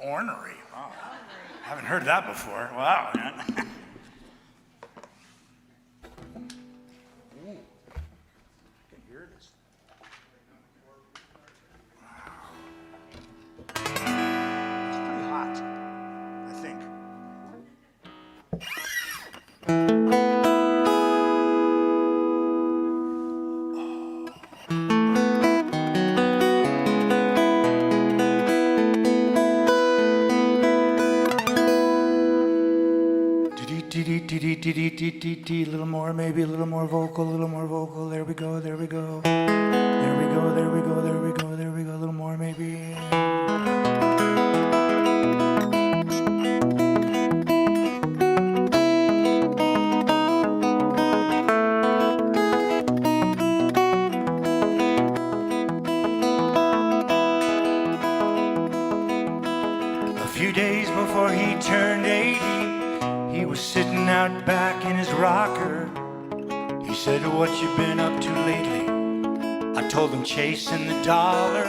ornery. Wow. Haven't heard that before. Wow, man. Ooh. I can hear this. Wow. It's pretty hot, I think. A little more, maybe a little more vocal, a little more vocal. There we go, there we go. There we go, there we go, there we go, there we go. A little more, maybe. A few days before he turned 80, he was sitting out back in his rocker. He said, "What you been up to lately?" I told him, "Chasing the dollar."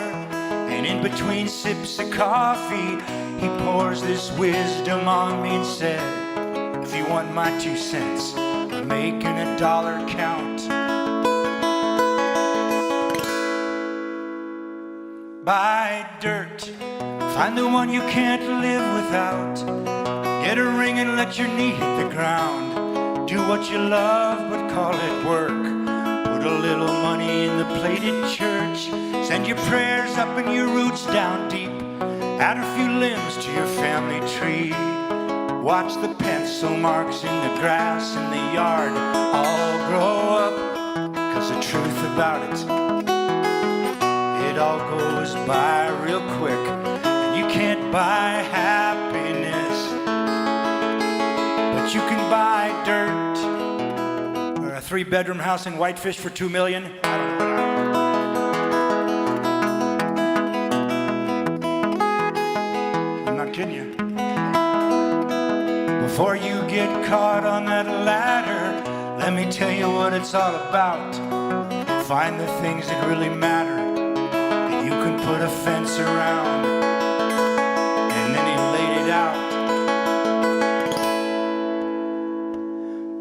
And in between sips of coffee, he pours this wisdom on me and said, "If you want my 2 cents, I'm making a dollar count." Buy dirt, find the one you can't live without. Get a ring and let your knee hit the ground. Do what you love, but call it work. Put a little money in the plated church. Send your prayers up and your roots down deep. Add a few limbs to your family tree. Watch the pencil marks in the grass in the yard all grow up. 'Cause the truth about it, it all goes by real quick. And you can't buy happiness, but you can buy dirt. Or a 3-bedroom house in Whitefish for $2 million. I don't know. I'm not kidding you. Before you get caught on that ladder, let me tell you what it's all about. Find the things that really matter, that you can put a fence around. And then he laid it out.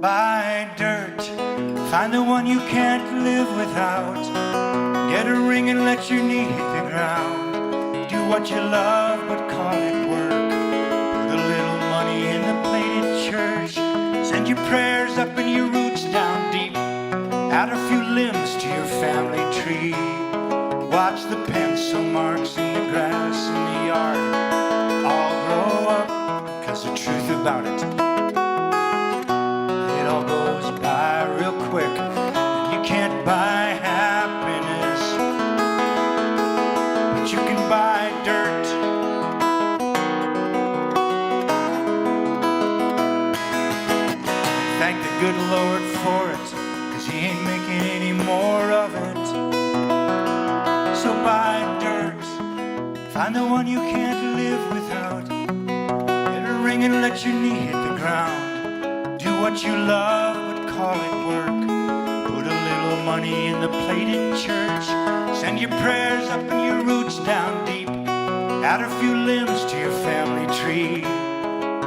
Buy dirt, find the one you can't live without. Get a ring and let your knee hit the ground. Do what you love, but call it work. Put a little money in the plated church. Send your prayers up and your roots down deep. Add a few limbs to your family tree. Watch the pencil marks in the grass in the yard all grow up. 'Cause the truth about it, it all goes by real quick. You can't buy happiness, but you can buy dirt. Thank the good Lord for it, 'cause he ain't making any more of it. So buy dirt, find the one you can't live without. Get a ring and let your knee hit the ground. Do what you love, but call it work. Put a little money in the plated church. Send your prayers up and your roots down deep. Add a few limbs to your family tree.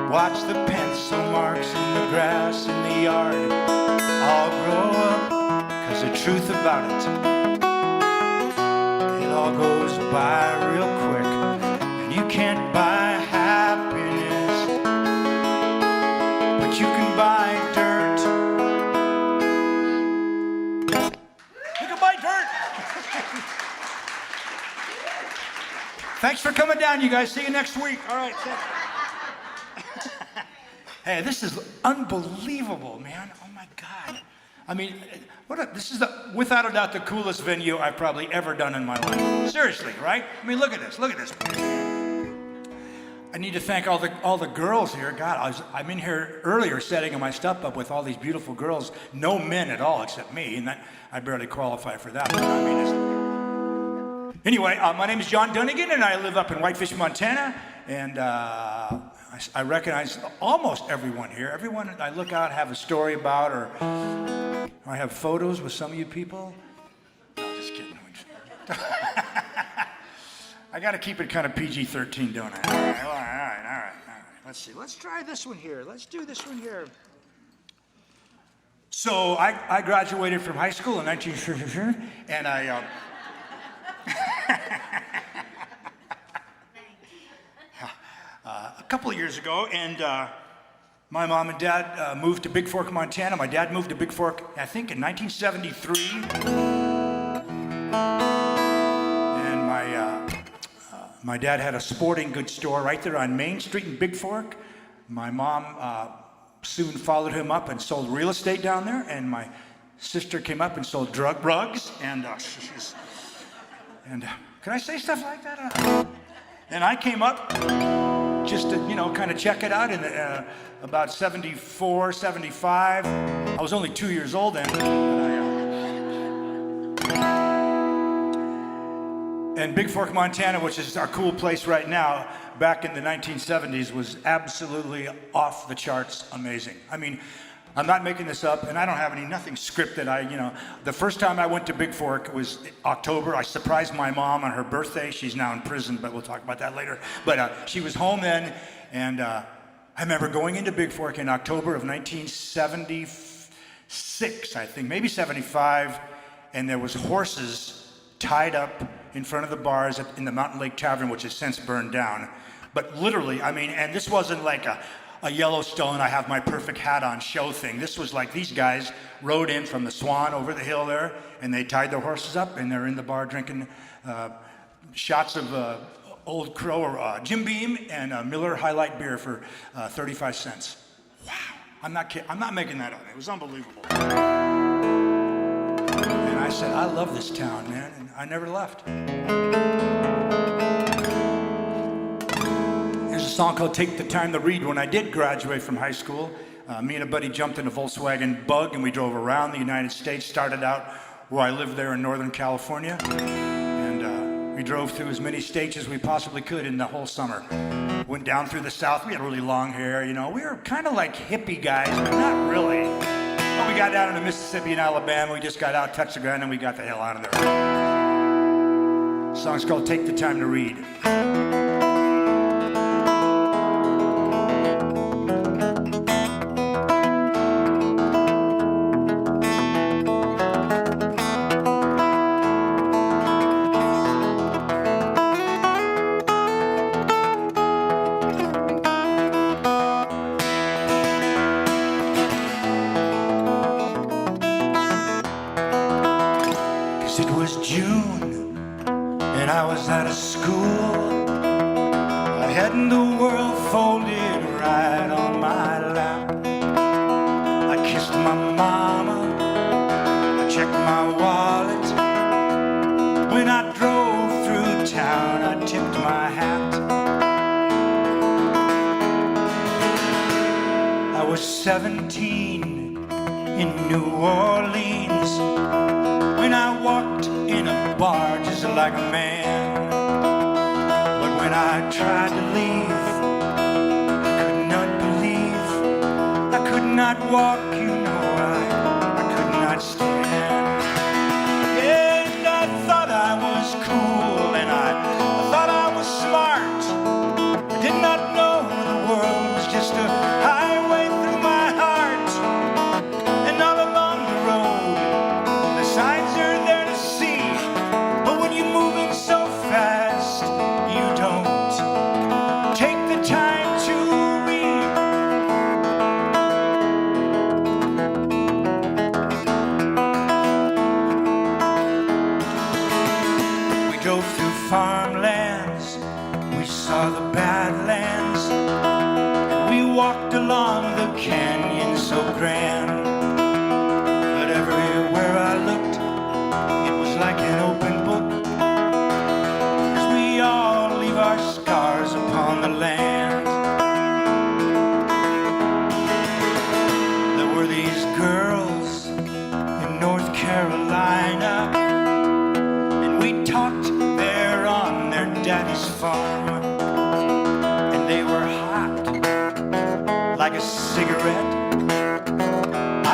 Watch the pencil marks in the grass in the yard all grow up. 'Cause the truth about it, it all goes by real quick. And you can't buy happiness, but you can buy dirt. You can buy dirt. Thanks for coming down, you guys. See you next week. All right. Hey, this is unbelievable, man. Oh my God. I mean, this is without a doubt the coolest venue I've probably ever done in my life. Seriously, right? I mean, look at this. Look at this. I need to thank all the girls here. God, I'm in here earlier setting my stuff up with all these beautiful girls. No men at all except me, and I barely qualify for that. But I mean, anyway, my name is John Dunnigan, and I live up in Whitefish, Montana. And I recognize almost everyone here. Everyone I look out have a story about, or I have photos with some of you people. No, just kidding. I I got to keep it kind of PG-13, don't I? All right. Let's see. Let's try this one here. Let's do this one here. So I graduated from high school in 19... and I... a couple of years ago, and my mom and dad moved to Big Fork, Montana. My dad moved to Big Fork, I think, in 1973. My dad had a sporting goods store right there on Main Street in Big Fork. My mom soon followed him up and sold real estate down there, and my sister came up and sold drugs, and can I say stuff like that? And I came up just to, kind of check it out in about 74, 75. I was only 2 years old then. And Big Fork, Montana, which is our cool place right now, back in the 1970s, was absolutely off the charts amazing. I mean, I'm not making this up, and I don't have nothing scripted. The first time I went to Big Fork was October. I surprised my mom on her birthday. She's now in prison, but we'll talk about that later. But she was home then, and I remember going into Big Fork in October of 1976, I think, maybe 75, and there was horses tied up in front of the bars in the Mountain Lake Tavern, which has since burned down. But literally, and this wasn't like a Yellowstone, I have my perfect hat on show thing. This was like these guys rode in from the Swan over the hill there, and they tied their horses up, and they're in the bar drinking shots of Old Crow or Jim Beam and Miller High Light beer for 35 cents. Wow, I'm not kidding. I'm not making that up. It was unbelievable. And I said, I love this town, man, and I never left. There's a song called Take the Time to Read. When I did graduate from high school, me and a buddy jumped in a Volkswagen Bug and we drove around the United States, started out where I lived there in Northern California, and we drove through as many states as we possibly could in the whole summer. Went down through the South. We had really long hair, We were kind of like hippie guys, but not really. When we got down into Mississippi and Alabama, we just got out, touched the ground, and we got the hell out of there. The song's called Take the Time to Read. 'Cause it was June and I was out of school. I had the world folded right on my lap. I kissed my mama, I checked my wallet. When I drove through town, I tipped my hat. I was 17 in New Orleans when I walked in a bar just like a man. But when I tried to leave, I could not believe I could not walk, I could not stand. And I thought I was cool, and I thought I was smart. I did not know the world was just a highway through my heart. And all along the road, the signs are there to see, but when you're moving so fast, you don't take the time to read. We drove through farmlands, we saw the badlands, and we walked along the canyon so grand. But everywhere I looked, it was like an open book, 'cause we all leave our scars upon the land. There were these girls in North Carolina, and we talked there on their daddy's farm, and they were hot like a cigarette.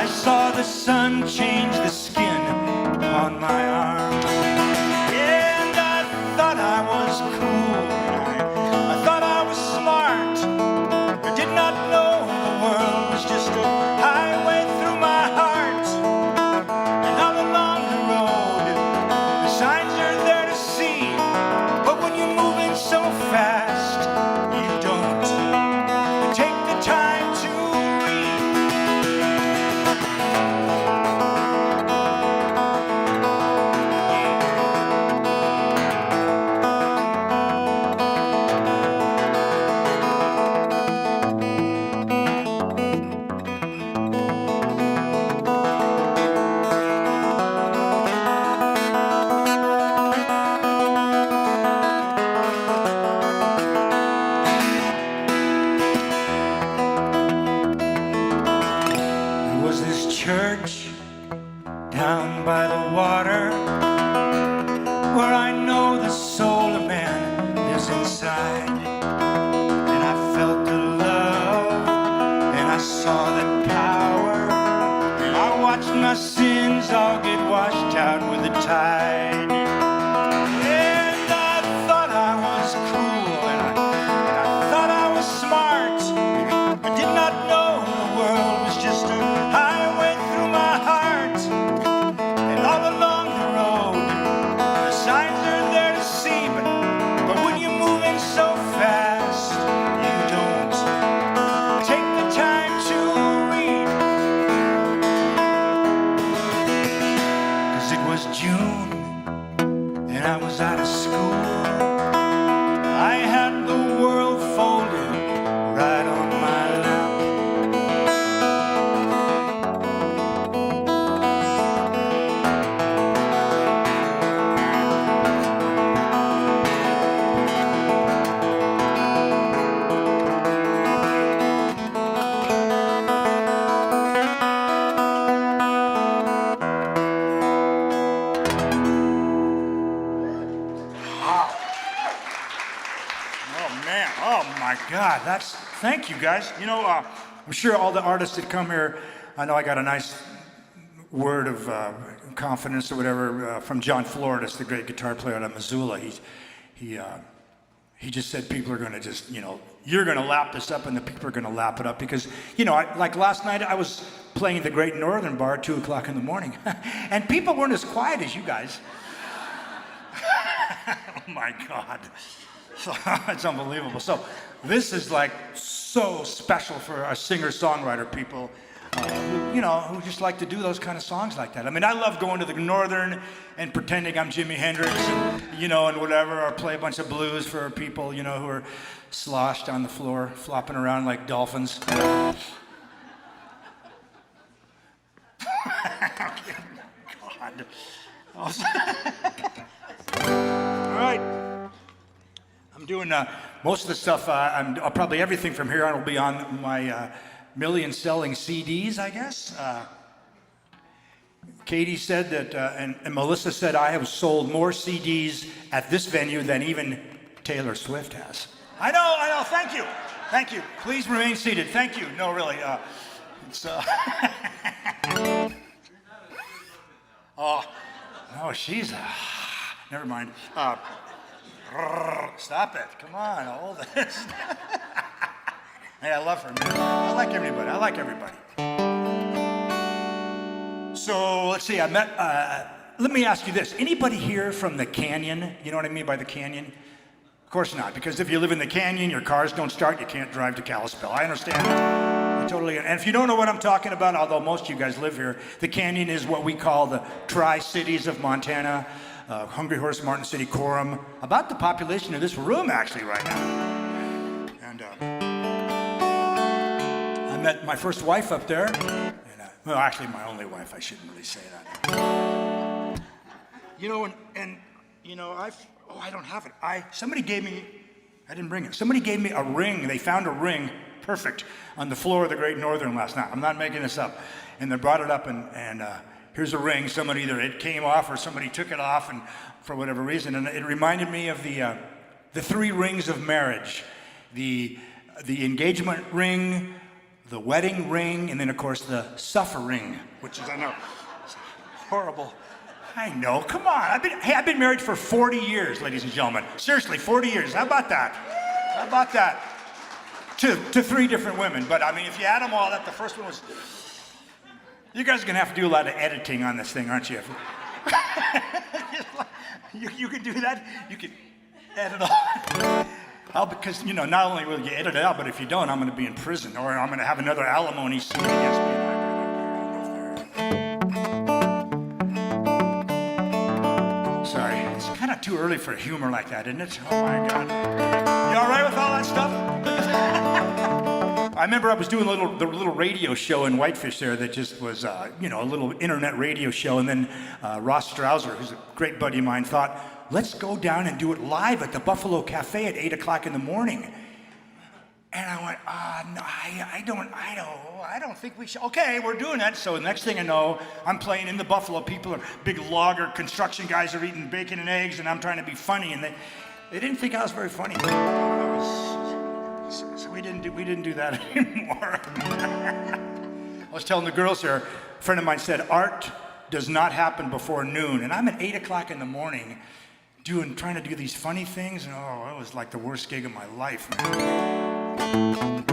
I saw the sun change the skin on my arm, and I thought I was cool. man. Oh, my God. Thank you, guys. You know, I'm sure all the artists that come here, I know I got a nice word of confidence or whatever from John Floridas, the great guitar player out of Missoula. He just said people are going to just, you know, you're going to lap this up and the people are going to lap it up because, you know, like last night I was playing the Great Northern Bar at 2 o'clock in the morning and people weren't as quiet as you guys. Oh my God. It's unbelievable. So this is like so special for our singer-songwriter people. Who just like to do those kind of songs like that. I mean, I love going to the Northern and pretending I'm Jimi Hendrix and whatever, or play a bunch of blues for people, who are sloshed on the floor, flopping around like dolphins. God. All right. I'm doing most of the stuff, probably everything from here on will be on my million-selling CDs, I guess. Katie said that, and Melissa said I have sold more CDs at this venue than even Taylor Swift has. I know, thank you. Please remain seated, thank you. No, really, she's, never mind. Stop it, come on, all this. Hey, I love her, man. I like everybody. So, let's see, let me ask you this. Anybody here from the canyon? You know what I mean by the canyon? Of course not, because if you live in the canyon, your cars don't start, you can't drive to Kalispell. I understand that. Totally. And if you don't know what I'm talking about, although most of you guys live here, the canyon is what we call the Tri-Cities of Montana, Hungry Horse, Martin City, Coram, about the population of this room, actually, right now. And, I met my first wife up there, and, actually my only wife, I shouldn't really say that. I don't have it. Somebody gave me, I didn't bring it, somebody gave me a ring, they found a ring, perfect, on the floor of the Great Northern last night. I'm not making this up. And they brought it up, and here's a ring, somebody either it came off or somebody took it off, and for whatever reason, and it reminded me of the three rings of marriage, the engagement ring, the wedding ring, and then of course the suffer ring, which is, I know, horrible. I know, come on. I've been married for 40 years, ladies and gentlemen. Seriously, 40 years. How about that? To three different women. But I mean, if you add them all up, the first one was. You guys are gonna have to do a lot of editing on this thing, aren't you? You can do that. You can edit all. Because not only will you edit it out, but if you don't, I'm gonna be in prison, or I'm gonna have another alimony suit against me. Sorry, it's kind of too early for humor like that, isn't it? Oh my God. You all right with all that stuff? I remember I was doing the little radio show in Whitefish there that just was, a little internet radio show, and then Ross Strauser, who's a great buddy of mine, thought, let's go down and do it live at the Buffalo Cafe at 8 o'clock in the morning. And I went, no, I don't think we should. Okay, we're doing that. So the next thing I know, I'm playing in the Buffalo. People are big logger construction guys are eating bacon and eggs, and I'm trying to be funny, and they didn't think I was very funny. So we didn't do that anymore. I was telling the girls here, a friend of mine said, art does not happen before noon, and I'm at 8 o'clock in the morning trying to do these funny things, and it was like the worst gig of my life, man.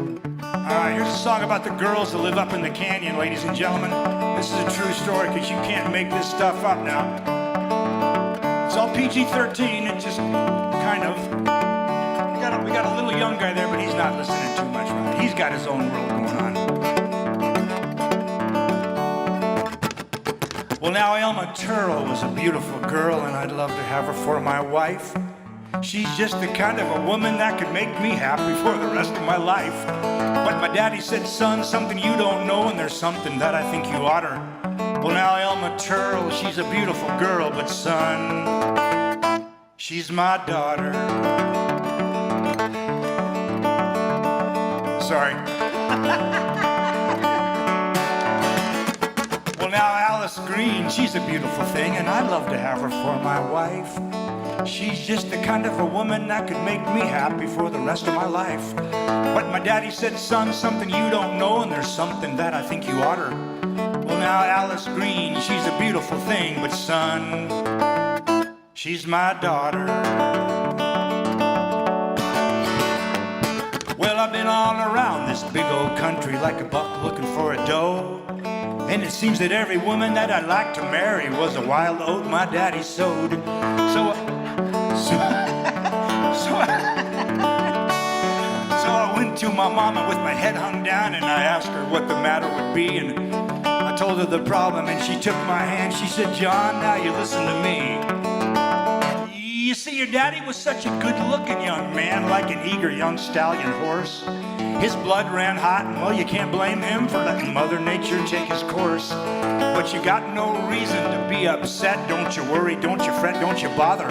Here's a song about the girls that live up in the canyon, ladies and gentlemen. This is a true story, because you can't make this stuff up now. It's all PG-13, it just kind of. We got a little young guy there, but he's not listening too much, right? He's got his own world going on. Well, now Elma Turrell was a beautiful girl, and I'd love to have her for my wife. She's just the kind of a woman that could make me happy for the rest of my life. But my daddy said, son, something you don't know, and there's something that I think you oughter. Well, now Elma Turrell, she's a beautiful girl, but son, she's my daughter. Sorry. Well, now Alice Green, she's a beautiful thing, and I'd love to have her for my wife. She's just the kind of a woman that could make me happy for the rest of my life. But my daddy said, son, something you don't know, and there's something that I think you oughter. Well, now Alice Green, she's a beautiful thing, but son, she's my daughter. Well, I've been all around this big old country like a buck looking for a doe. And it seems that every woman that I'd like to marry was a wild oat my daddy sowed. So I went to my mama with my head hung down, and I asked her what the matter would be. And I told her the problem, and she took my hand. She said, John, now you listen to me. You see, your daddy was such a good-looking young man, like an eager young stallion horse. His blood ran hot, and well, you can't blame him for letting Mother Nature take his course. But you got no reason to be upset. Don't you worry, don't you fret, don't you bother.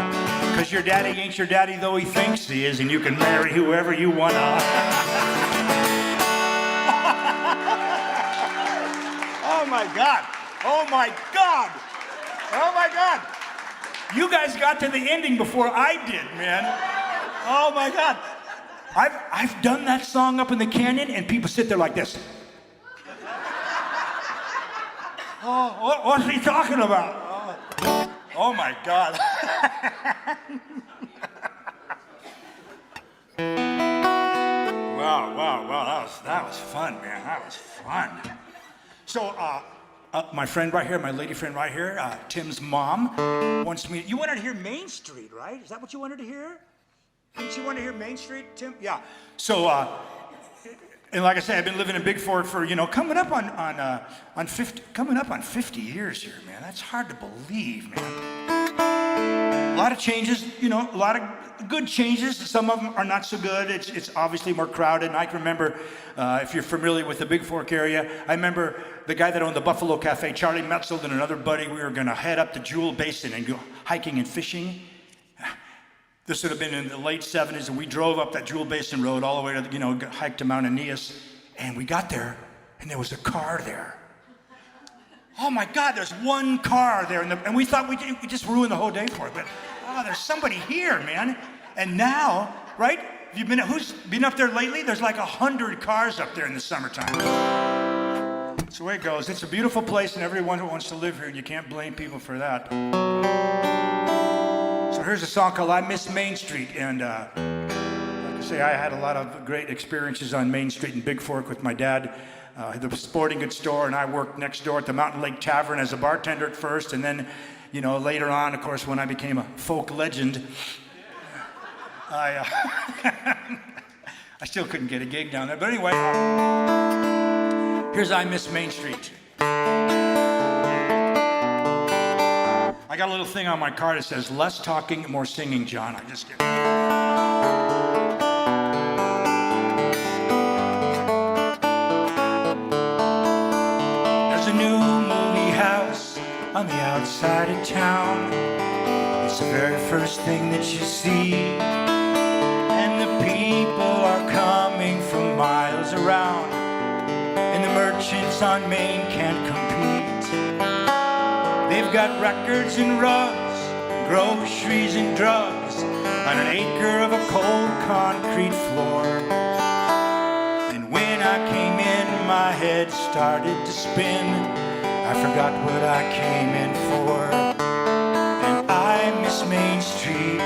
Cause your daddy ain't your daddy though he thinks he is, and you can marry whoever you wanna. Oh my God, oh my God, oh my God. You guys got to the ending before I did, man. Oh my God. I've done that song up in the canyon, and people sit there like this. Oh, what's he talking about? Oh my God. Wow, that was fun, man. That was fun. So, my friend right here, my lady friend right here, Tim's mom, wants me. You wanted to hear Main Street, right? Is that what you wanted to hear? Didn't you want to hear Main Street, Tim? Yeah. So, and like I said, I've been living in Big Fork for, coming up on 50 years here, man. That's hard to believe, man. A lot of changes, a lot of good changes. Some of them are not so good. It's obviously more crowded. And I can remember, if you're familiar with the Big Fork area, I remember the guy that owned the Buffalo Cafe, Charlie Metzel, and another buddy. We were going to head up the Jewel Basin and go hiking and fishing. This would have been in the late 70s, and we drove up that Jewel Basin Road all the way to, hiked to Mount Aeneas, and we got there, and there was a car there. Oh my God, there's one car there, and we thought we just ruined the whole day for it, but there's somebody here, man. And now, right? Who's been up there lately? There's like 100 cars up there in the summertime. That's the way it goes. It's a beautiful place, and everyone wants to live here, and you can't blame people for that. So here's a song called I Miss Main Street, and like I say, I had a lot of great experiences on Main Street in Big Fork with my dad. The sporting goods store, and I worked next door at the Mountain Lake Tavern as a bartender at first, and then, later on, of course, when I became a folk legend, I still couldn't get a gig down there. But anyway, here's I Miss Main Street. I got a little thing on my car that says, less talking, more singing, John. I just get There's a new movie house on the outside of town. It's the very first thing that you see. And the people are coming from miles around. And the merchants on Main can't compete. They've got records and rugs, groceries and drugs on an acre of a cold concrete floor. And when I came in, my head started to spin. I forgot what I came in for. And I miss Main Street,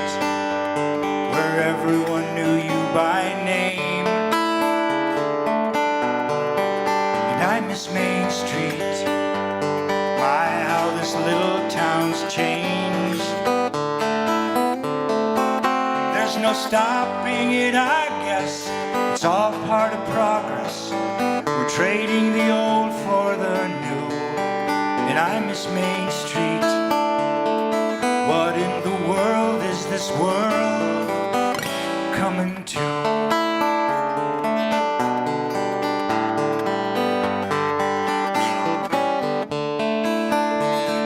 where everyone knew you by name. And I miss Main Street. My, how this little town's changed. There's no stopping it, I guess. It's all part of progress. We're trading the old for the new. And I miss Main Street. What in the world is this world coming to?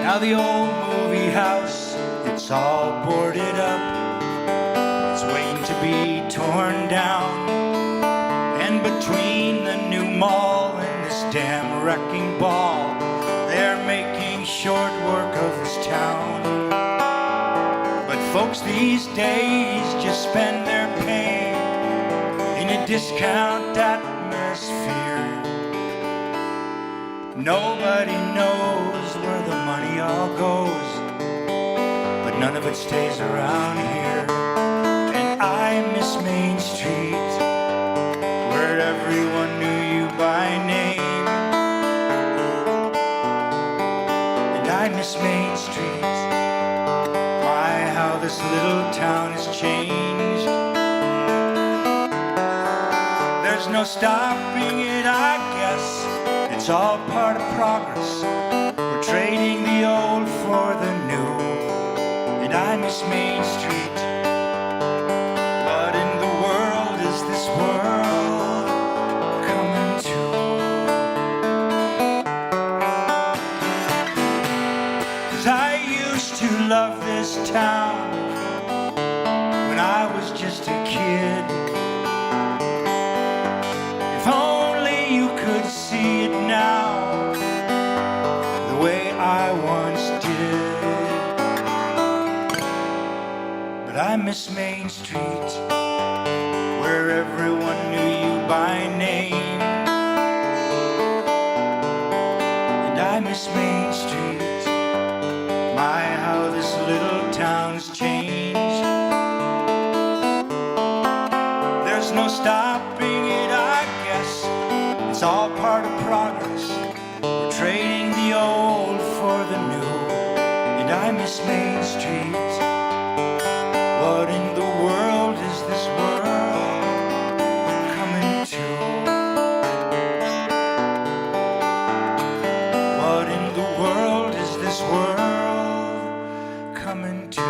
Now the old movie house, it's all boarded up. It's waiting to be torn down. And between the new mall and this damn wrecking ball, they're making short work of this town. But folks, the these days just spend their pay in a discount atmosphere. Nobody knows where the money all goes, but none of it stays around here. And I miss Main Street, where everyone knew you by name. And I miss Main Street, my, how this little town has changed. There's no stopping it, I guess. It's all part of progress. We're trading the old for the new. And I miss Main Street. What in the world is this world coming to? 'Cause I used to love this town when I was just a kid. If only you could see it now, the way I once did. But I miss Main Street, where everyone knew you by name. And I miss Main Street, my, how this little town's changed. There's no stopping it, I guess. It's all part of progress. We're trading the old for the new. And I miss Main Street. What in the world is this world coming to? What in the world is this world coming to?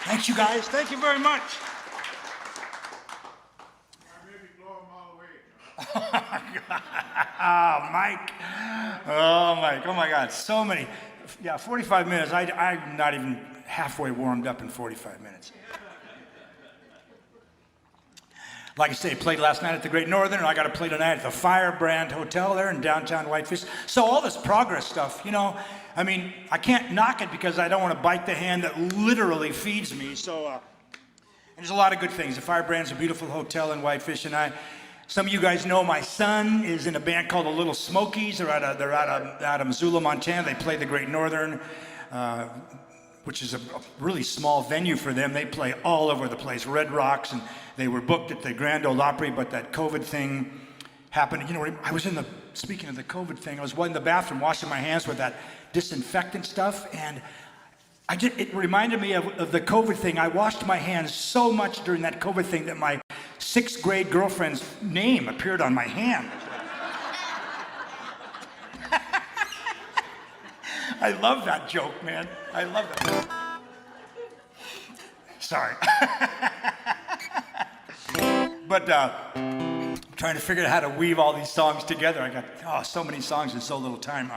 Thank you guys. Thank you very much. Oh, Mike. Oh, Mike. Oh, my God. So many. Yeah, 45 minutes. I'm not even halfway warmed up in 45 minutes. Like I say, played last night at the Great Northern, and I got to play tonight at the Firebrand Hotel there in downtown Whitefish. So all this progress stuff, you know, I mean, I can't knock it because I don't want to bite the hand that literally feeds me. So, and there's a lot of good things. The Firebrand's a beautiful hotel in Whitefish, and some of you guys know my son is in a band called the Little Smokies. They're out of Missoula, Montana. They play the Great Northern, which is a really small venue for them. They play all over the place, Red Rocks, and they were booked at the Grand Ole Opry, but that COVID thing happened. You know, I was speaking of the COVID thing, I was in the bathroom washing my hands with that disinfectant stuff, and it reminded me of the COVID thing. I washed my hands so much during that COVID thing that my 6th grade girlfriend's name appeared on my hand. I love that joke, man. I love that. Sorry. But I'm trying to figure out how to weave all these songs together. I got so many songs in so little time.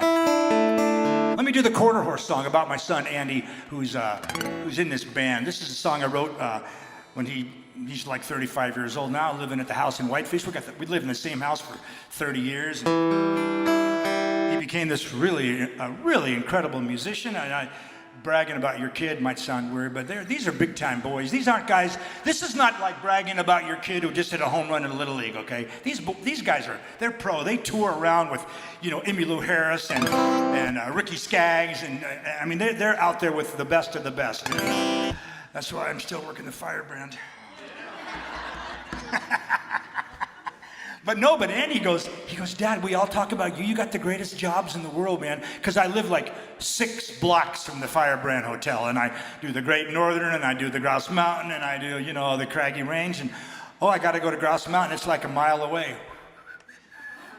Let me do the Quarter Horse song about my son Andy, who's in this band. This is a song I wrote when he's like 35 years old now, living at the house in Whitefish. We lived in the same house for 30 years. He became this really incredible musician. And bragging about your kid might sound weird, but these are big time boys. These aren't guys. This is not like bragging about your kid who just hit a home run in Little League. Okay, these guys they're pro. They tour around with Emmylou Harris and Ricky Skaggs, and I mean they're out there with the best of the best. That's why I'm still working the Firebrand. But Andy goes, Dad, we all talk about you. You got the greatest jobs in the world, man. Because I live like 6 blocks from the Firebrand Hotel, and I do the Great Northern, and I do the Grouse Mountain, and I do, the Craggy Range, and I got to go to Grouse Mountain. It's like a mile away.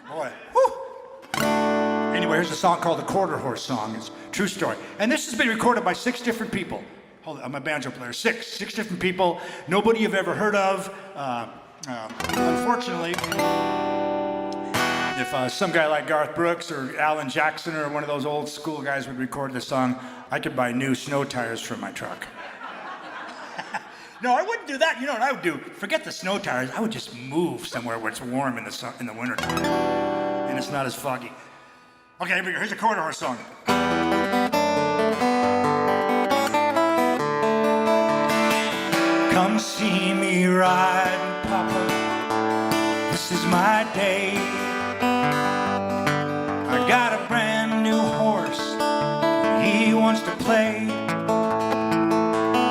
Boy, whew. Anyway, here's a song called the Quarter Horse Song. It's a true story. And this has been recorded by 6 different people. Hold on, I'm a banjo player. 6 different people. Nobody you've ever heard of. Unfortunately, if some guy like Garth Brooks or Alan Jackson or one of those old school guys would record this song, I could buy new snow tires for my truck. No, I wouldn't do that. You know what I would do? Forget the snow tires. I would just move somewhere where it's warm in the winter time, and it's not as foggy. Okay, here we go. Here's a quarter horse song. Come see me ride, Papa. This is my day. I got a brand new horse. He wants to play.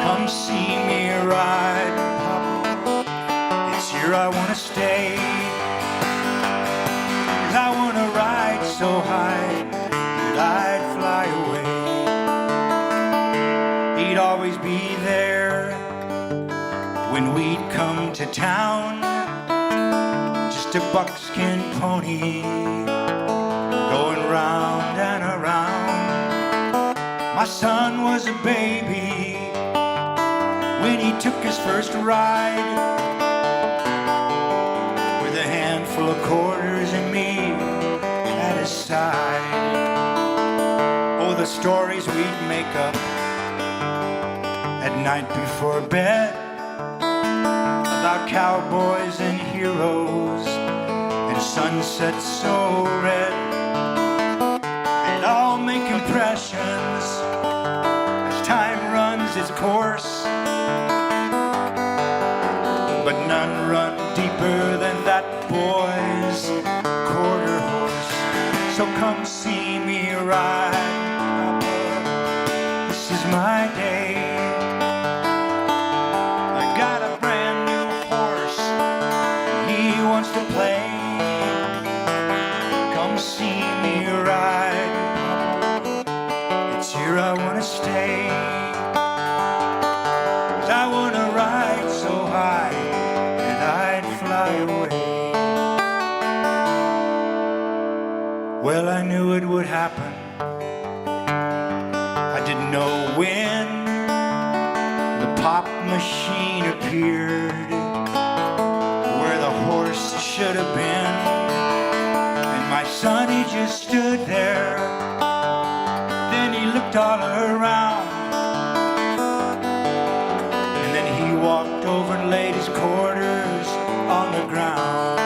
Come see me ride, Papa. It's here I want to stay. 'Cause I want to ride so high that I'd fly away. He'd always be there when we'd come to town. Just a buckskin pony going round and around. My son was a baby when he took his first ride, with a handful of quarters and me at his side. Oh, the stories we'd make up at night before bed about cowboys and heroes and sunsets so red. They'd all make impressions as time runs its course, but none run deeper than that boy's quarter horse. So come see me ride, Papa. This is my day. I got a brand new horse. He wants to play. Come see me ride, Papa. It's here I want to stay. 'Cause I want to ride so high that I'd fly away. Well, I knew it would happen. I didn't know when the pop machine appeared where the horse should have been. And my son, he just stood there. Then he looked all around. And then he walked over and laid his quarters on the ground.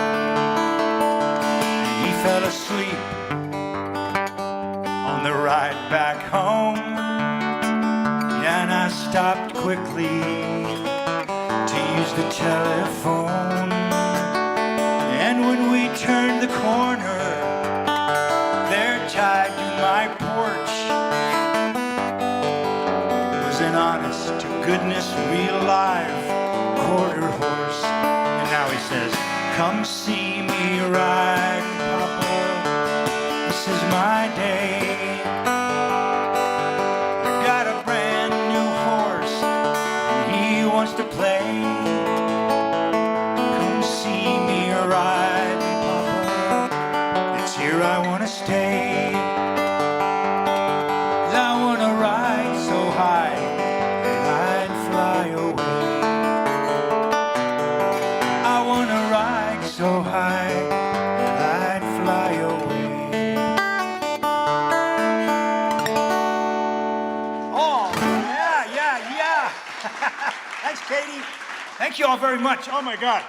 And he fell asleep on the ride back home. And I stopped quickly to use the telephone. And when we turned the corner, there tied to my porch was an honest to goodness real live quarter horse. And now he says, come see me ride, Papa. This is my day. I got a brand new horse and he wants to play. Come see me ride, Papa. It's here I want to stay. 'Cause I want to ride so high that I'd fly away. I want to ride so high that I'd fly away. Oh, yeah. Thanks, Katie. Thank you all very much. Oh my God.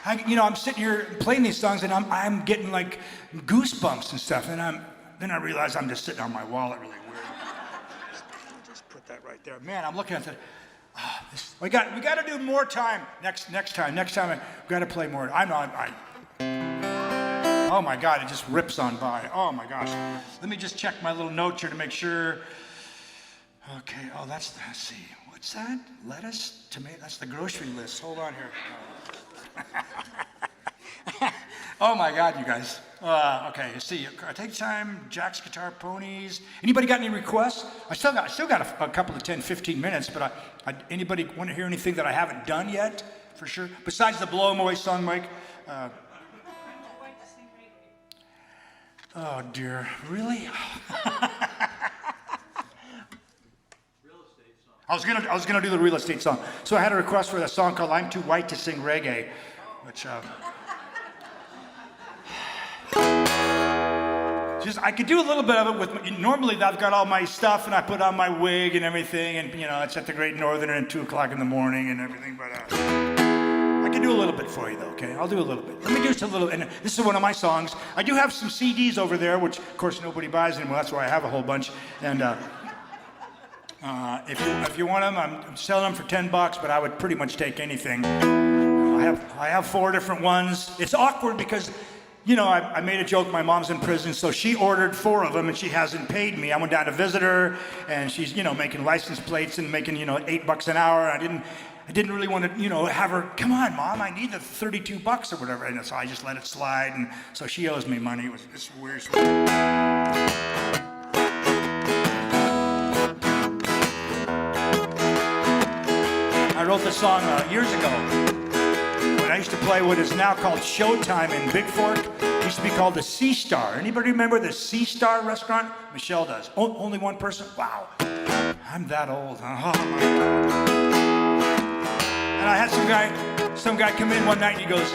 I'm sitting here playing these songs and I'm getting like goosebumps and stuff, and then I realize I'm just sitting on my wallet really weird. Just put that right there. Man, I'm looking at that. We got to do more time next time. Next time we got to play more. Oh my God, it just rips on by. Oh my gosh. Let me just check my little notes here to make sure. Okay. Oh, let's see. What's that? Lettuce, tomato. That's the grocery list. Hold on here. Oh my God, you guys. Okay, see, take time, Jack's Guitar Ponies. Anybody got any requests? I still got a couple of 10, 15 minutes, but anybody want to hear anything that I haven't done yet? For sure. Besides the Blow 'em Away song, Mike. Oh dear, really? I was gonna do the real estate song. So I had a request for a song called "I'm Too White to Sing Reggae," which Just I could do a little bit of it with. Normally, I've got all my stuff, and I put on my wig and everything, and it's at the Great Northern at 2 o'clock in the morning and everything. But I can do a little bit for you, though. Okay, I'll do a little bit. Let me do just a little. And this is one of my songs. I do have some CDs over there, which of course nobody buys anymore. That's why I have a whole bunch. And if you want them, I'm selling them for $10, but I would pretty much take anything. I have 4 different ones. It's awkward because. I made a joke, my mom's in prison, so she ordered 4 of them and she hasn't paid me. I went down to visit her and she's, making license plates and making, $8 an hour. I didn't really want to, have her, come on, Mom, I need the $32 or whatever. And so I just let it slide. And so she owes me money. It's weird. I wrote this song years ago. I used to play what is now called Showtime in Big Fork. It used to be called the Sea Star. Anybody remember the Sea Star restaurant? Michelle does. Only one person? Wow. I'm that old. Oh my God. And I had some guy come in one night and he goes,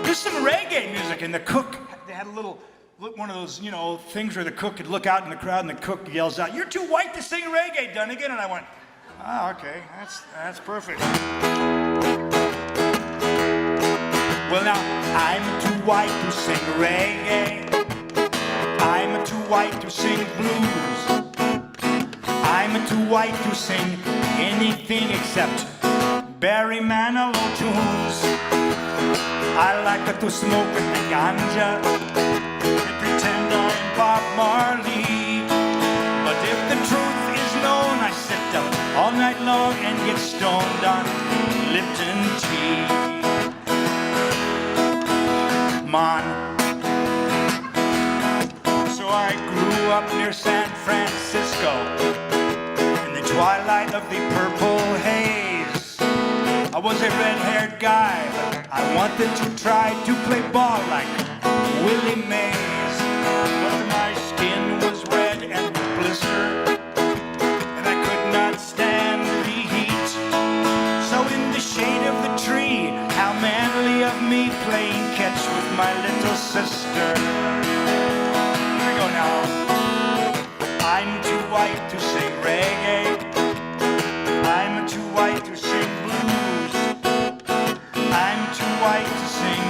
"There's some reggae music." And the cook, they had one of those, things where the cook could look out in the crowd and the cook yells out, "You're too white to sing reggae, Dunnigan." And I went, "Oh, okay, that's perfect." Well, now, I'm too white to sing reggae. I'm too white to sing blues. I'm too white to sing anything except Barry Manilow tunes. I like to smoke with the ganja and pretend I'm Bob Marley. But if the truth is known, I sit up all night long and get stoned on Lipton tea. So I grew up near San Francisco in the twilight of the purple haze. I was a red-haired guy, but I wanted to try to play ball like Willie Mays. But my skin was red and blistered, and I could not stand the heat. So in the shade of the tree, how manly of me playing catch with my little sister. Here we go now. I'm too white to sing reggae. I'm too white to sing blues. I'm too white to sing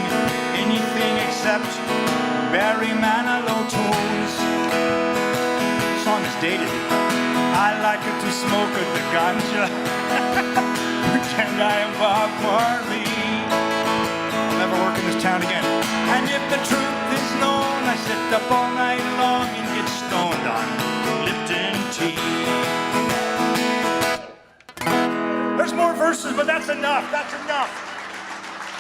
anything except Barry Manilow tunes. The song is dated. I like it to smoke with the ganja. Pretend I am Bob Marley. Never work in this town again. And if the truth is known, I sit up all night long and get stoned on Lipton tea. There's more verses, but that's enough. That's enough.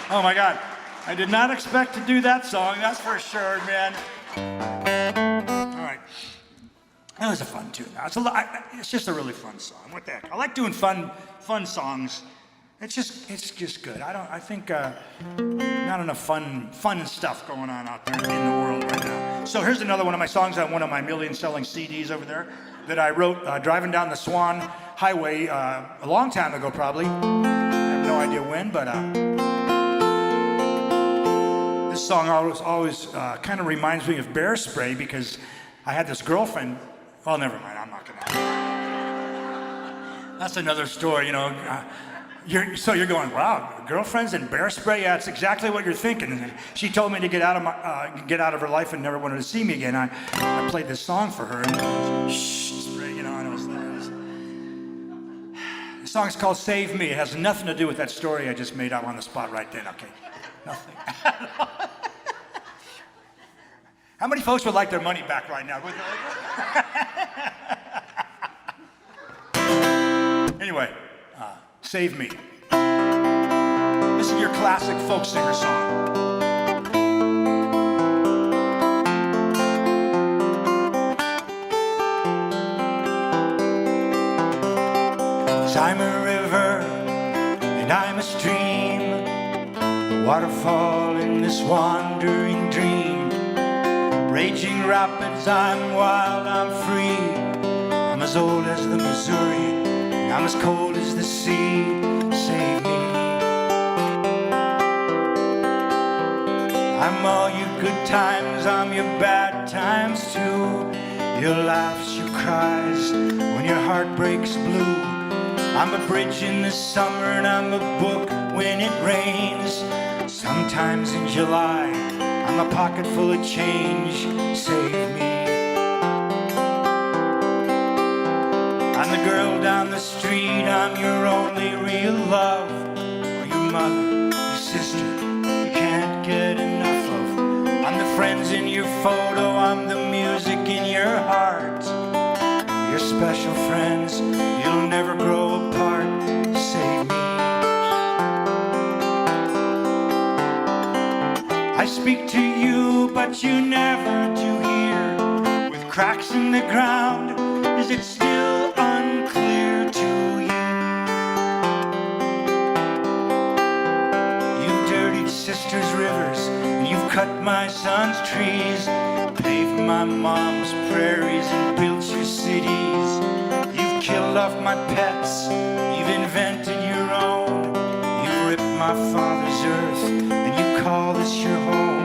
Oh my God. I did not expect to do that song, that's for sure, man. All right. That was a fun tune. It's just a really fun song. What the heck? I like doing fun songs. It's just good. I think not enough fun stuff going on out there in the world right now. So here's another one of my songs on one of my million-selling CDs over there that I wrote driving down the Swan Highway a long time ago, probably. I have no idea when, but this song always kind of reminds me of Bear Spray because I had this girlfriend. Well, never mind. I'm not gonna. That's another story, So you're going, wow, girlfriends and Bear Spray? Yeah, it's exactly what you're thinking. She told me to get out of her life and never wanted to see me again. I played this song for her, and spray, and it was. The song's called "Save Me." It has nothing to do with that story I just made up on the spot right then. Okay, nothing. How many folks would like their money back right now? Anyway. Save Me. This is your classic folk singer song. I'm a river and I'm a stream, a waterfall in this wandering dream. Raging rapids, I'm wild, I'm free. I'm as old as the Missouri, I'm as cold as the sea. Save me. I'm all your good times, I'm your bad times too. Your laughs, your cries, when your heart breaks blue. I'm a bridge in the summer and I'm a book when it rains. Sometimes in July, I'm a pocket full of change. Save me. I'm the girl down the street, I'm your only real love. Or your mother, your sister, you can't get enough of. I'm the friends in your photo, I'm the music in your heart. Your special friends, you'll never grow apart. Save me. I speak to you, but you never do hear. With cracks in the ground, is it still unclear to you? You've dirtied sisters' rivers, you've cut my son's trees, paved my mom's prairies and built your cities. You've killed off my pets, you've invented your own. You've ripped my father's earth, and you call this your home.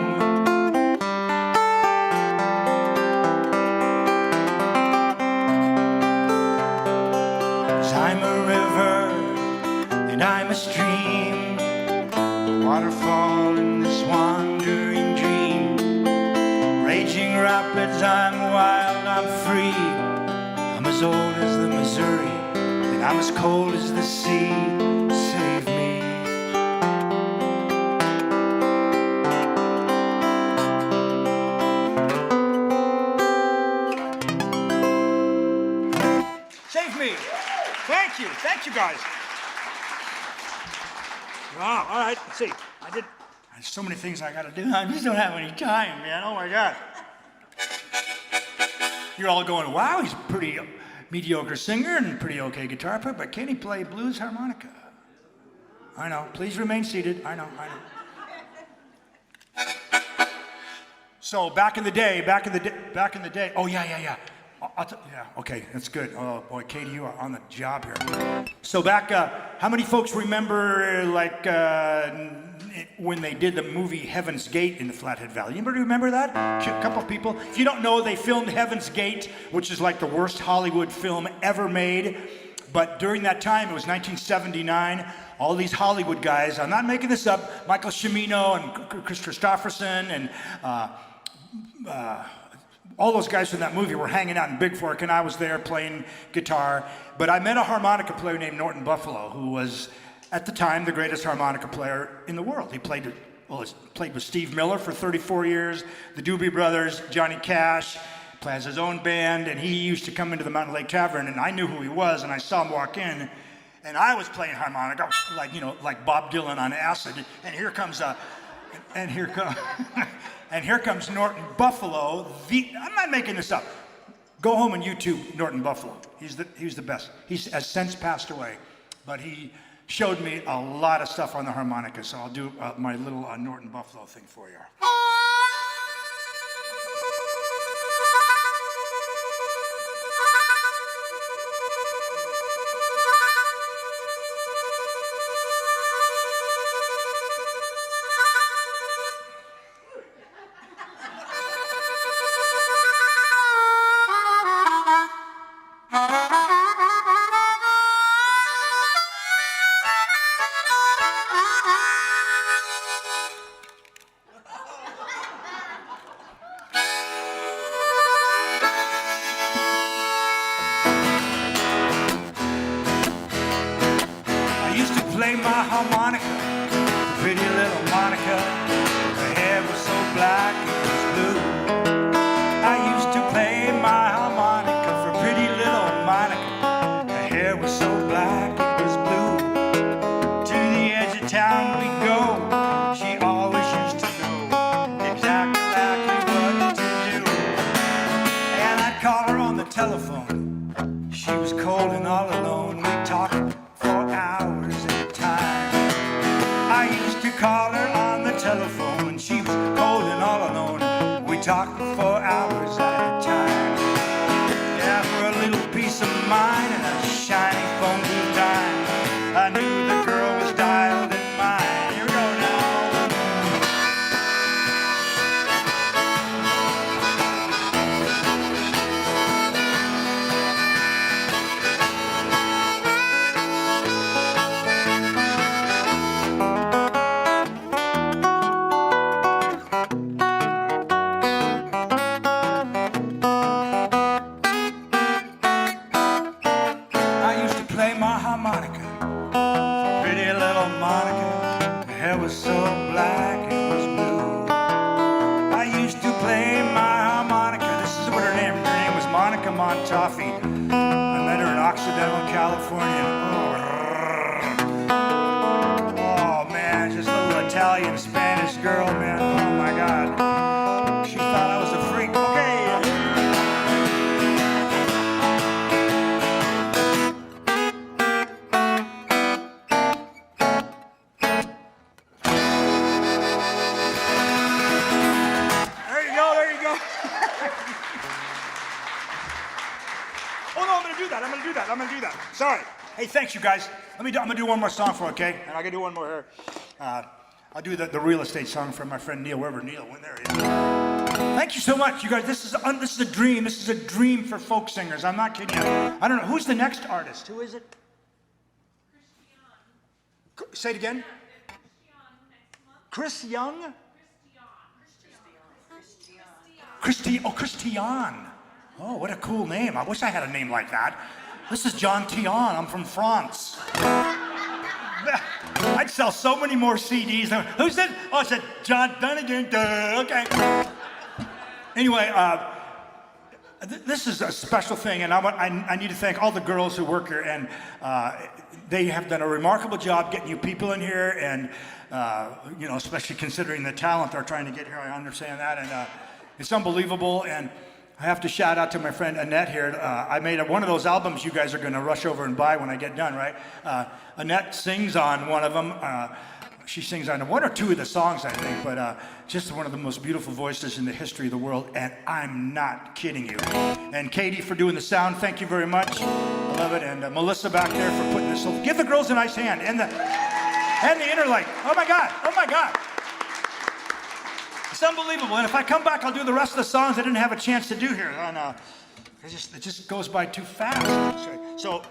'Cause I'm a river, and I'm a stream, waterfall in this wandering dream. Raging rapids, I'm wild, I'm free. I'm as old as the Missouri, and I'm as cold as the sea. Save me. Save me. Thank you guys. Wow, all right, let's see. There's so many things I gotta do. I just don't have any time, man. Oh my God. You're all going, wow, he's a pretty mediocre singer and pretty okay guitar player, but can he play blues harmonica? I know, please remain seated. I know. So back in the day, oh yeah. Yeah, okay, that's good. Oh boy, Katie, you are on the job here. So back, how many folks remember when they did the movie Heaven's Gate in the Flathead Valley? Anybody remember that? A couple people. If you don't know, they filmed Heaven's Gate, which is like the worst Hollywood film ever made. But during that time, it was 1979, all these Hollywood guys, I'm not making this up, Michael Cimino and Chris Christopherson and all those guys from that movie were hanging out in Big Fork, and I was there playing guitar. But I met a harmonica player named Norton Buffalo, who was, at the time, the greatest harmonica player in the world. He played with Steve Miller for 34 years, the Doobie Brothers, Johnny Cash, has his own band, and he used to come into the Mountain Lake Tavern, and I knew who he was, and I saw him walk in, and I was playing harmonica, like Bob Dylan on acid, and here comes and here comes Norton Buffalo. I'm not making this up. Go home and YouTube Norton Buffalo. He's the best. He has since passed away, but he showed me a lot of stuff on the harmonica. So I'll do my little Norton Buffalo thing for you. Play my harmonica, pretty little Monica. Her hair was so black it was blue. I used to play my harmonica for pretty little Monica. Her hair was so black it was blue. To the edge of town we'd go. She always used to know exactly what to do. And I'd call her on the telephone. She was cold and all alone. We'd talk for hours. I used to call her on the telephone. She was cold and all alone. We talked for hours at a time. Yeah, for a little piece of mind and a shiny phone booth dime. I knew the girl was dialed in mine. Here we go now. so black it was blue. I used to play my harmonica. This is what her name was, Monica Montaffi. I met her in Occidental, California. Oh man, just a little Italian, Spanish girl, man. Oh my God. She thought I was a freak. Okay. There you go. Oh no, I'm gonna do that. Sorry. Hey, thanks you guys. I'm gonna do one more song for you, okay? And I gotta do one more here. I'll do the real estate song for my friend Neil, wherever Neil went. There he is. Thank you so much, you guys. This is a dream. This is a dream for folk singers. I'm not kidding you. I don't know who's the next artist. Who is it? Christian. Say it again. Chris Young. Christian. Oh, what a cool name. I wish I had a name like that. This is John Tian. I'm from France. I'd sell so many more CDs. Who said? Oh, I said John Dunnigan. Duh, okay. Anyway, this is a special thing, and I need to thank all the girls who work here, and they have done a remarkable job getting you people in here, and especially considering the talent they're trying to get here. I understand that, and it's unbelievable. And I have to shout out to my friend Annette here. I made one of those albums you guys are going to rush over and buy when I get done, right? Annette sings on one of them. She sings on one or two of the songs, I think, but just one of the most beautiful voices in the history of the world, and I'm not kidding you. And Katie for doing the sound, thank you very much. I love it. And Melissa back there for putting this. Give the girls a nice hand. And the interlight. Oh my God. It's unbelievable. And if I come back, I'll do the rest of the songs I didn't have a chance to do here. And it just goes by too fast. So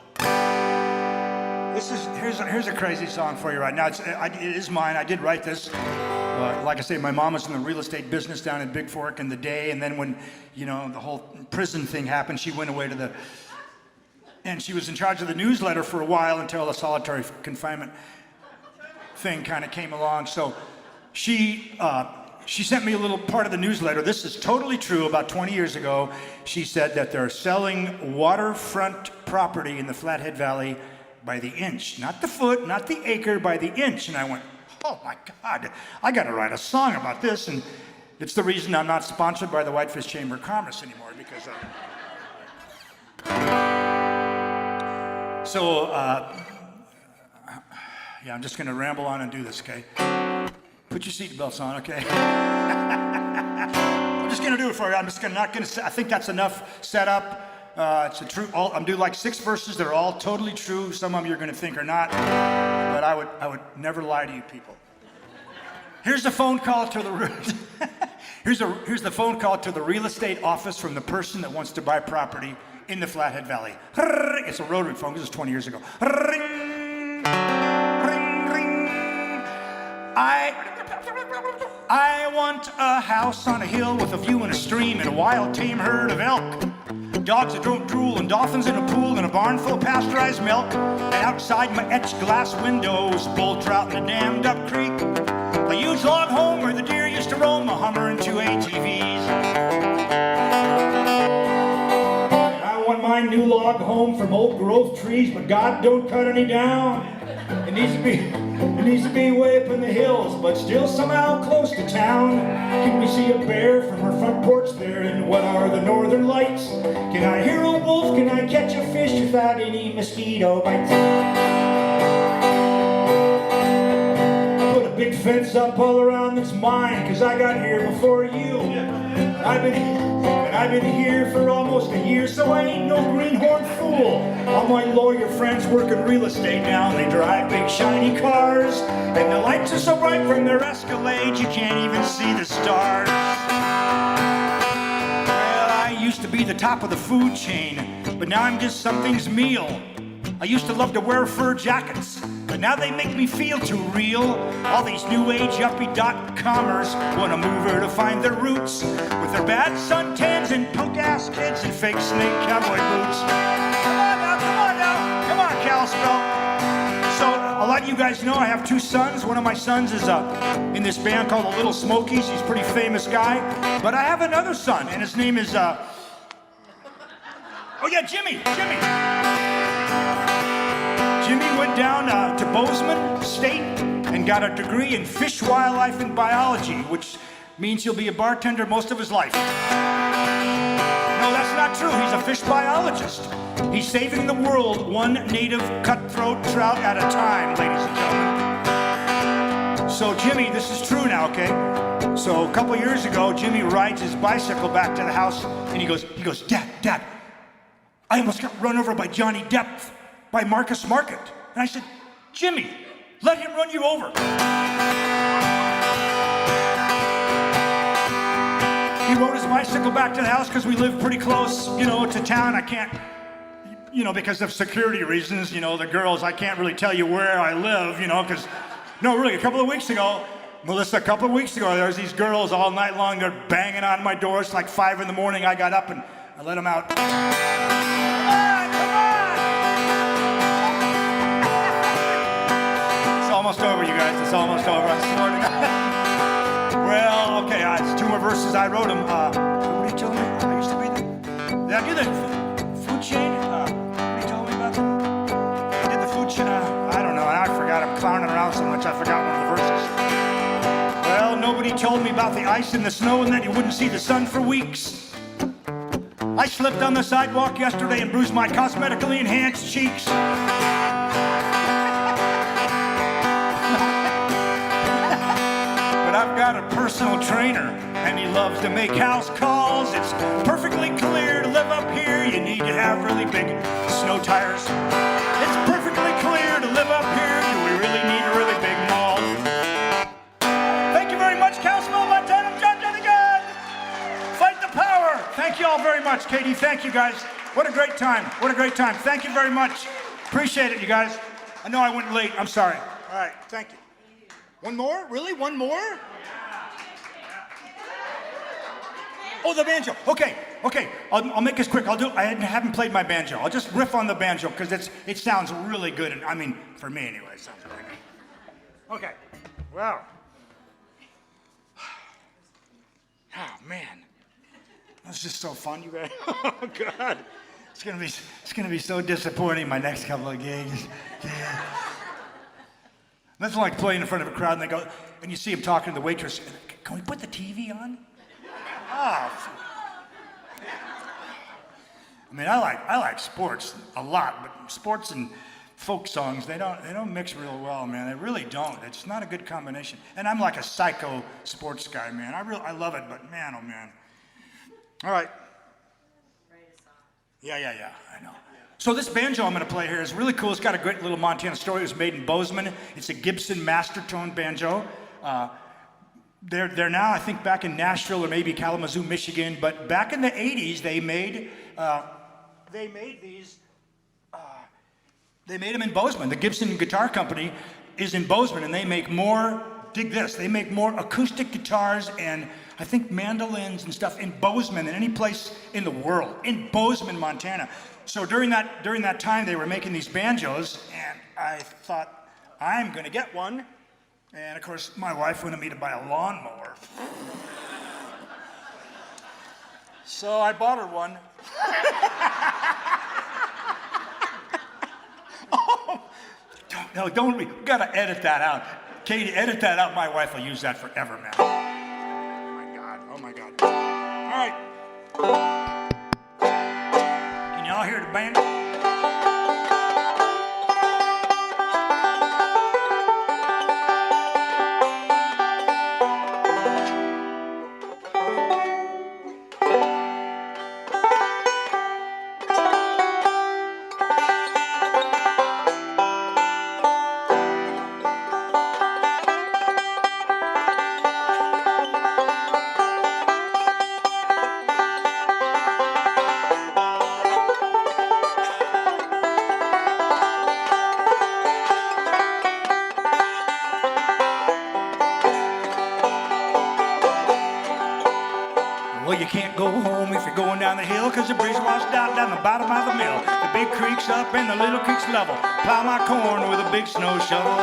here's a crazy song for you right now. It is mine. I did write this. Like I say, my mom was in the real estate business down in Big Fork in the day, and then when the whole prison thing happened, she went away and she was in charge of the newsletter for a while until the solitary confinement thing kind of came along. So she sent me a little part of the newsletter. This is totally true. About 20 years ago, she said that they're selling waterfront property in the Flathead Valley by the inch. Not the foot, not the acre, by the inch. And I went, oh my God, I got to write a song about this. And it's the reason I'm not sponsored by the Whitefish Chamber of Commerce anymore, because I'm just going to ramble on and do this, okay? Put your seatbelts on, okay? I'm just going to do it for you. I think that's enough setup. It's a true. I'm doing like 6 verses that are all totally true. Some of them you're going to think are not, but I would never lie to you people. Here's the phone call to the here's the phone call to the real estate office from the person that wants to buy property in the Flathead Valley. It's a rotary phone. This was 20 years ago. Ring, ring, ring. I want a house on a hill with a view and a stream and a wild tame herd of elk. Dogs that don't drool and dolphins in a pool and a barn full of pasteurized milk. And outside my etched glass windows, bull trout in a dammed up creek. A huge log home where the deer used to roam, a Hummer and 2 ATVs. I want my new log home from old growth trees, but God don't cut any down. It needs to be way up in the hills, but still somehow close to town. Can we see a bear from our front porch there? And what are the northern lights? Can I hear a wolf? Can I catch a fish without any mosquito bites? Put a big fence up all around that's mine, 'cause I got here before you. I've been here for almost a year, so I ain't no greenhorn fool. All my lawyer friends work in real estate now, and they drive big shiny cars, and the lights are so bright from their Escalade you can't even see the stars. Well, I used to be the top of the food chain, but now I'm just something's meal. I used to love to wear fur jackets, but now they make me feel too real. All these new age yuppie .comers want a mover to find their roots, with their bad suntans and punk ass kids and fake snake cowboy boots. Come on now, Kalispell. So I'll let you guys know I have two sons. One of my sons is in this band called the Little Smokies. He's a pretty famous guy. But I have another son, and his name is, oh yeah, Jimmy. Jimmy went down to Bozeman State and got a degree in fish, wildlife, and biology, which means he'll be a bartender most of his life. No, that's not true. He's a fish biologist. He's saving the world one native cutthroat trout at a time, ladies and gentlemen. So, Jimmy, this is true now, okay? So, a couple years ago, Jimmy rides his bicycle back to the house, and he goes, Dad, I almost got run over by Johnny Depp by Marcus Market. And I said, Jimmy, let him run you over. He rode his bicycle back to the house because we live pretty close, to town. I can't, because of security reasons, the girls, I can't really tell you where I live, because, no, really, a couple of weeks ago, Melissa, there was these girls all night long, they're banging on my door. It's like 5 in the morning. I got up and I let them out. Come on! It's almost over, you guys. It's almost over. I swear to God. Well, okay, it's 2 more verses. I wrote them. What did you tell me? I used to be there. Did I do the food chain? What did you tell me about that? I did the food chain. I don't know. I forgot. I'm clowning around so much I forgot one of the verses. Well, nobody told me about the ice and the snow and that you wouldn't see the sun for weeks. I slipped on the sidewalk yesterday and bruised my cosmetically enhanced cheeks. But I've got a personal trainer, and he loves to make house calls. It's perfectly clear to live up here, you need to have really big snow tires. It's perfectly clear to live up here, do we really need a really big mall? Thank you very much, Councilman Montana, John Dunnigan. Fight the power. Thank you all very much, Katie. Thank you, guys. What a great time. What a great time. Thank you very much. Appreciate it, you guys. I know I went late. I'm sorry. All right. Thank you. One more? Really? One more? Oh, the banjo. Okay. I'll make this quick. I haven't played my banjo. I'll just riff on the banjo because it sounds really good. I mean, for me anyway, it sounds really good. Okay. Wow. Oh man, that's just so fun, you guys. Oh God, it's gonna be so disappointing. My next couple of gigs. Yeah. That's like playing in front of a crowd, and they go, and you see them talking to the waitress. Can we put the TV on? Oh. I mean, I like sports a lot, but sports and folk songs, they don't mix real well, man. They really don't. It's not a good combination. And I'm like a psycho sports guy, man. I love it, but man, oh man. All right. Yeah, I know. So this banjo I'm going to play here is really cool. It's got a great little Montana story. It was made in Bozeman. It's a Gibson master tone banjo. They're now, I think, back in Nashville or maybe Kalamazoo, Michigan. But back in the 80s, they made these. They made them in Bozeman. The Gibson Guitar Company is in Bozeman, and they make more. Dig this! They make more acoustic guitars and I think mandolins and stuff in Bozeman than any place in the world. In Bozeman, Montana. So during that time, they were making these banjos, and I thought, I'm going to get one. And of course, my wife wanted me to buy a lawnmower. So I bought her one. Oh, we gotta edit that out. Katie, edit that out. My wife will use that forever, man. Oh my God. All right. Can y'all hear the band? Well, you can't go home if you're going down the hill, 'cause the bridge washed down the bottom of the mill. The big creek's up and the little creek's level. Plow my corn with a big snow shovel.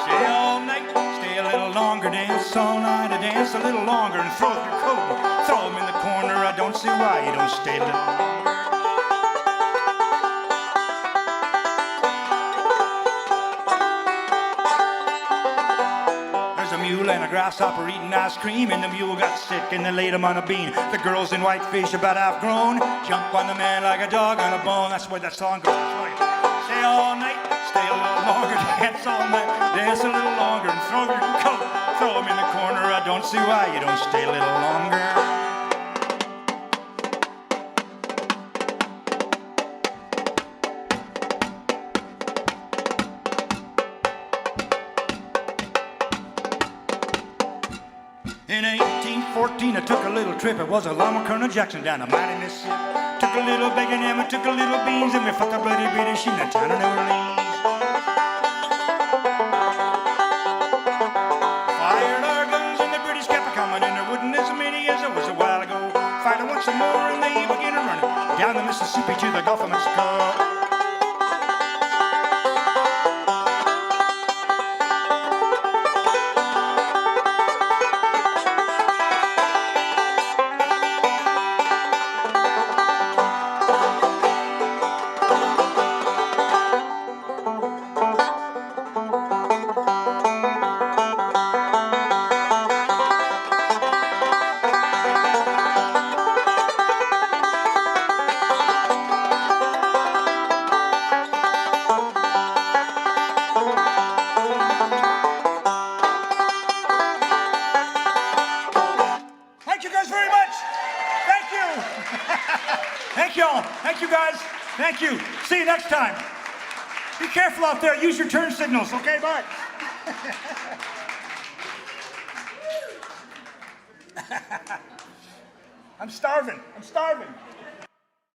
Stay all night, stay a little longer, dance all night, dance a little longer, and throw up your coat, throw 'em in the corner. I don't see why you don't stay a little longer. And a grasshopper eating ice cream, and the mule got sick and they laid him on a bean. The girls in whitefish about half grown jump on the man like a dog on a bone. That's where that song goes. Stay all night, stay a little longer, dance all night, dance a little longer, and throw your coat, throw him in the corner. I don't see why you don't stay a little longer. In 1814, I took a little trip. It was along with Colonel Jackson down the mighty Mississippi. Took a little bacon ham and took a little beans, and we fucked a bloody British in the town of New Orleans. Fired our guns and the British kept coming, and there wasn't as many as there was a while ago. Fired once some more, and they began to run down the Mississippi to the Gulf of Mexico. Thank y'all. Thank you, guys. Thank you. See you next time. Be careful out there. Use your turn signals. Okay, bye. I'm starving. I'm starving.